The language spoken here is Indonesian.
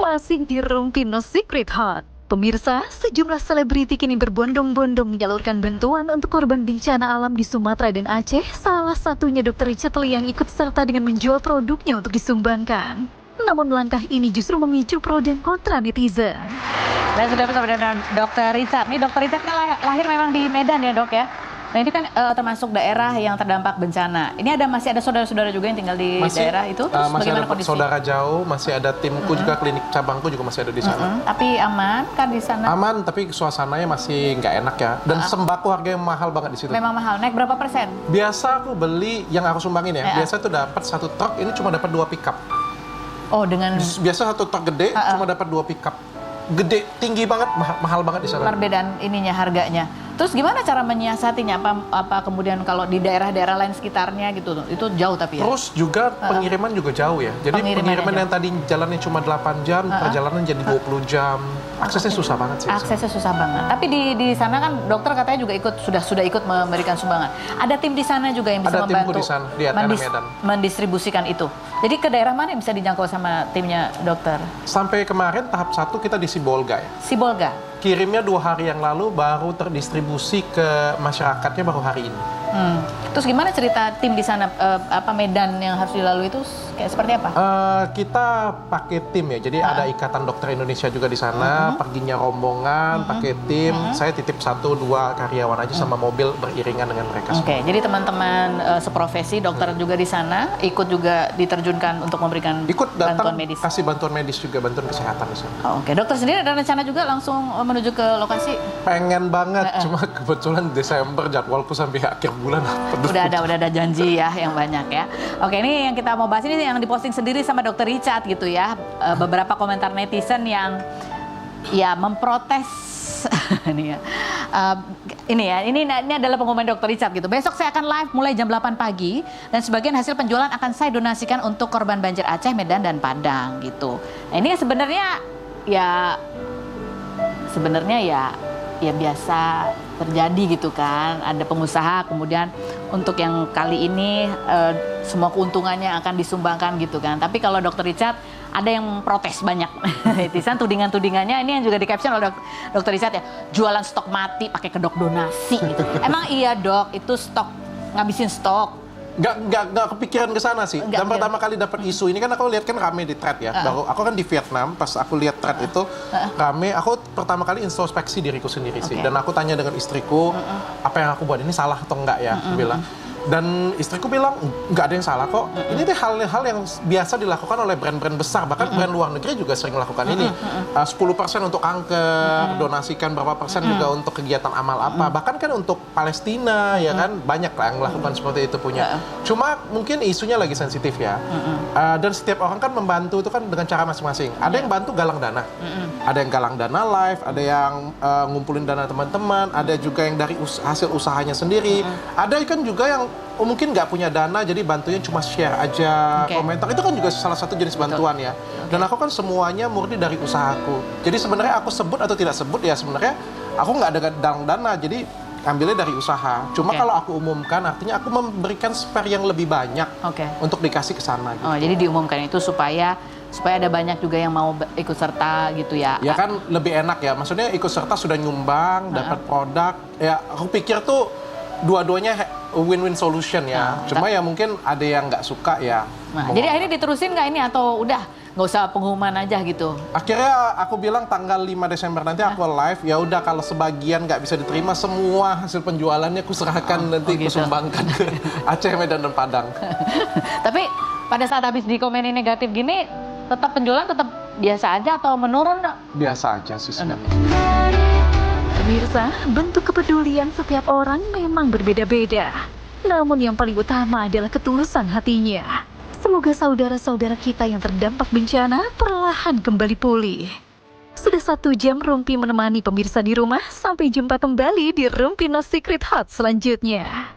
Masih di Rumpi No Secret Hot. Pemirsa, sejumlah selebriti kini berbondong-bondong menyalurkan bantuan untuk korban bencana alam di Sumatera dan Aceh. Salah satunya Dr. Richard Lee yang ikut serta dengan menjual produknya untuk disumbangkan. Namun langkah ini justru memicu pro dan kontra netizen. Dan sudah bersama dengan Dr. Richard. Ini Dr. Richard kan lahir memang di Medan ya dok ya. Nah ini kan termasuk daerah yang terdampak bencana. Ini masih ada saudara-saudara juga yang tinggal di daerah itu. Terus masih bagaimana ada kondisi? Saudara jauh, masih ada timku juga, klinik cabangku juga masih ada di sana. Tapi aman kan di sana? Aman, tapi suasananya masih nggak enak ya. Dan sembako harganya mahal banget di situ. Memang mahal. Naik berapa persen? Biasa aku beli yang aku sumbangin ya. Biasa tuh dapat satu truk, ini cuma dapat 2 pickup. Oh dengan Biasa satu truk gede cuma dapat 2 pickup. Gede, tinggi banget, mahal banget di sana. perbedaan ininya harganya. Terus gimana cara menyiasatinya? Apa kemudian kalau di daerah-daerah lain sekitarnya gitu, itu jauh tapi ya? Terus juga pengiriman juga jauh ya. Jadi pengiriman yang tadi jalannya cuma 8 jam, perjalanan jadi 20 jam. Aksesnya susah banget sih. Aksesnya susah banget. Tapi di sana kan dokter katanya juga sudah ikut memberikan sumbangan. Ada tim di sana juga yang bisa Ada membantu timku di sana, di Medan. mendistribusikan itu. Jadi ke daerah mana yang bisa dijangkau sama timnya dokter? Sampai kemarin tahap 1 kita di Sibolga ya. Sibolga. Kirimnya 2 hari yang lalu, baru terdistribusi ke masyarakatnya baru hari ini. Terus gimana cerita tim di sana, medan yang harus dilalui itu kayak seperti apa? Kita pakai tim ya, jadi ada Ikatan Dokter Indonesia juga di sana, perginya rombongan, pakai tim. Saya titip 1-2 karyawan aja sama mobil beriringan dengan mereka semua. Oke, jadi teman-teman seprofesi dokter juga di sana ikut juga diterjunkan untuk memberikan bantuan medis. Kasih bantuan medis juga, bantuan kesehatan di sana. Oke, dokter sendiri ada rencana juga langsung menuju ke lokasi? Pengen banget, cuma kebetulan Desember jadwalku sampai akhir bulan. Udah ada janji ya yang banyak ya. Oke, ini yang kita mau bahas ini yang diposting sendiri sama Dr. Richard gitu ya. Beberapa komentar netizen yang ya memprotes ini ya. Ini adalah pengumuman Dr. Richard gitu. Besok saya akan live mulai jam 8 pagi dan sebagian hasil penjualan akan saya donasikan untuk korban banjir Aceh, Medan dan Padang gitu. Nah, ini sebenarnya ya biasa terjadi gitu kan, ada pengusaha kemudian untuk yang kali ini semua keuntungannya akan disumbangkan gitu kan. Tapi kalau Dr. Richard ada yang protes banyak netizen, tudingannya ini yang juga di caption oleh Dr. Richard ya, jualan stok mati pakai kedok donasi gitu. Emang iya dok, itu stok ngabisin stok? Nggak kepikiran ke sana sih. Dan pertama kali dapat isu ini kan aku lihat kan rame di thread ya. Baru aku kan di Vietnam, pas aku lihat thread itu rame, aku pertama kali introspeksi diriku sendiri sih. Dan aku tanya dengan istriku, apa yang aku buat ini salah atau enggak ya? Aku bilang. Dan istriku bilang, nggak ada yang salah kok. Ini tuh hal-hal yang biasa dilakukan oleh brand-brand besar. Bahkan brand luar negeri juga sering melakukan ini. 10% untuk kanker, donasikan berapa persen juga untuk kegiatan amal apa. Bahkan kan untuk Palestina, ya kan, banyak lah yang melakukan seperti itu punya. Cuma mungkin isunya lagi sensitif ya. Dan setiap orang kan membantu itu kan dengan cara masing-masing. Ada yang bantu galang dana. Ada yang galang dana live, ada yang ngumpulin dana teman-teman, ada juga yang dari hasil usahanya sendiri. Ada kan juga yang mungkin nggak punya dana, jadi bantunya cuma share aja, komentar. Itu kan juga salah satu jenis bantuan ya. Dan aku kan semuanya murni dari usahaku. Jadi sebenarnya aku sebut atau tidak sebut ya sebenarnya aku nggak ada galang dana, jadi ambilnya dari usaha. Cuma kalau aku umumkan artinya aku memberikan spare yang lebih banyak untuk dikasih ke sana. Gitu. Oh, jadi diumumkan itu supaya ada banyak juga yang mau ikut serta gitu ya. Ya kan lebih enak ya. Maksudnya ikut serta sudah nyumbang, dapat produk. Ya aku pikir tuh dua-duanya win-win solution ya. Cuma ya mungkin ada yang nggak suka ya. Jadi akhirnya diterusin nggak ini atau udah nggak usah pengumuman aja gitu? Akhirnya aku bilang tanggal 5 Desember nanti aku live. Ya udah kalau sebagian nggak bisa diterima, semua hasil penjualannya aku serahkan nanti aku sumbangkan ke Aceh, Medan dan Padang. Tapi pada saat habis dikomenin negatif gini, tetap penjualan tetap biasa aja atau menurun? Biasa aja sih sebenarnya. Pemirsa, bentuk kepedulian setiap orang memang berbeda-beda. Namun yang paling utama adalah ketulusan hatinya. Semoga saudara-saudara kita yang terdampak bencana perlahan kembali pulih. Sudah 1 jam Rumpi menemani pemirsa di rumah. Sampai jumpa kembali di Rumpi No Secret Hot selanjutnya.